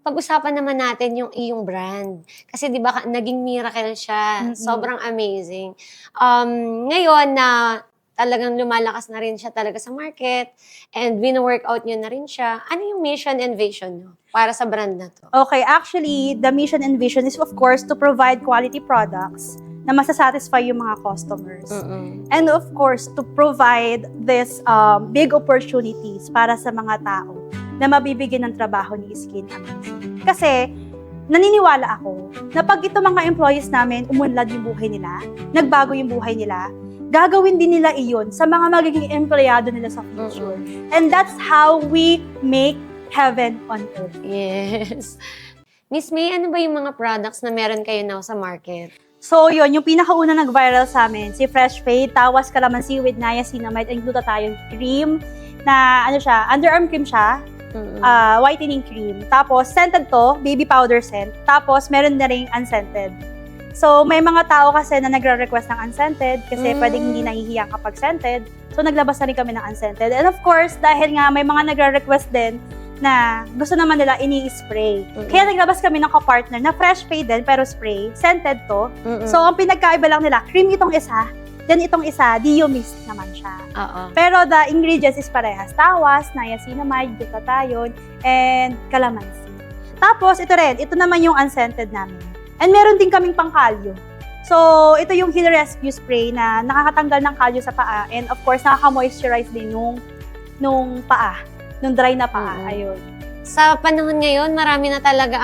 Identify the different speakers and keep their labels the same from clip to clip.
Speaker 1: pag-usapan naman natin yung iyong brand. Kasi 'di ba naging miracle siya, sobrang amazing. Ngayon na talagang lumalakas na rin siya talaga sa market and wino-workout niyo na rin siya, ano yung mission and vision niyo para sa brand na 'to?
Speaker 2: Okay, actually, the mission and vision is of course to provide quality products na masasatisfy yung mga customers. And of course, to provide this big opportunities para sa mga tao na mabibigyan ng trabaho ni Skin Amazing. Kasi, naniniwala ako na pag ito mga employees namin, umunlad yung buhay nila, nagbago yung buhay nila, gagawin din nila iyon sa mga magiging empleyado nila sa future. And that's how we make heaven on earth.
Speaker 1: Yes. Miss May, ano ba yung mga products na meron kayo now sa market?
Speaker 2: So yun, yung pinakauna nag-viral sa amin, si Fresh Fade, Tawas Calamansi with Niacinamide and Glutathione Cream, na ano siya, underarm cream siya, whitening cream. Tapos, scented to, baby powder scent. Tapos, meron na rin unscented. So, may mga tao kasi na nagre-request ng unscented kasi pwedeng hindi nahihiya kapag scented. So, naglabas na rin kami ng unscented. And of course, dahil nga may mga nagre-request din na gusto naman nila ini-spray. Kaya naglabas kami ng ka-partner na Fresh Fade din, pero spray. Scented to. So, ang pinagkaiba lang nila, cream itong isa, then itong isa, Dio Mist naman siya. Pero the ingredients is parehas. Tawas, niacinamide, glutathione, and calamansi. Tapos, ito naman yung unscented namin. And meron din kaming pangkalyo. So, ito yung Heal Rescue Spray na nakakatanggal ng kalyo sa paa. And of course, nakaka-moisturize din nung paa. Nung dry na paa. Ayun.
Speaker 1: Sa panahon ngayon, marami na talaga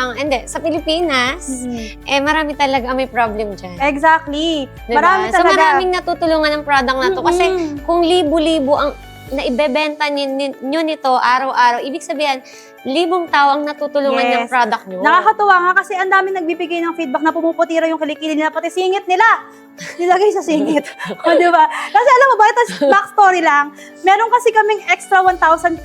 Speaker 1: sa Pilipinas, marami talaga ang may problem dyan.
Speaker 2: Exactly.
Speaker 1: Diba?
Speaker 2: Marami talaga.
Speaker 1: So maraming natutulungan ng product na to. Kasi kung libo-libo ang naibebenta nyo nito araw-araw, ibig sabihin, libong tao ang natutulungan ng product nyo.
Speaker 2: Nakakatuwa nga kasi ang dami nagbibigay ng feedback na pumuputi raw yung kilikili nila, pati singit nila. Nilagay sa singit. Diba? Kasi alam mo ba, ito backstory lang. Meron kasi kaming extra 3,000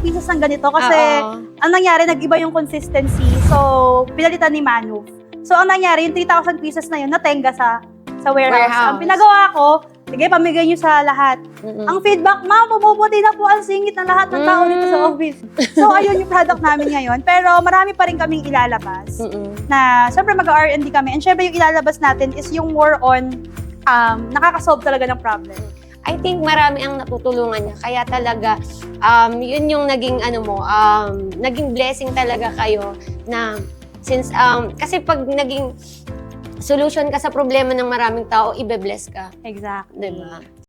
Speaker 2: pieces ng ganito kasi ang nangyari, nag-iba yung consistency. So, pinalitan ni Manu. So, ang nangyari, yung 3,000 pieces na yun, natenga sa warehouse. Ang pinagawa ko, sige, pamigay nyo sa lahat. Ang feedback, ma'am, pumuputi na po ang singit ng lahat ng tao dito sa office. So, ayun yung product namin ngayon. Pero marami pa rin kaming ilalabas. Na, syempre, mag-R&D kami. And syempre, yung ilalabas natin is yung more on nakakasolve talaga ng problem.
Speaker 1: I think marami ang natutulungan niya. Kaya talaga, yun yung naging, naging blessing talaga kayo na since, kasi pag naging solution ka sa problema ng maraming tao, ibe-bless ka.
Speaker 2: Exactly.
Speaker 1: Diba?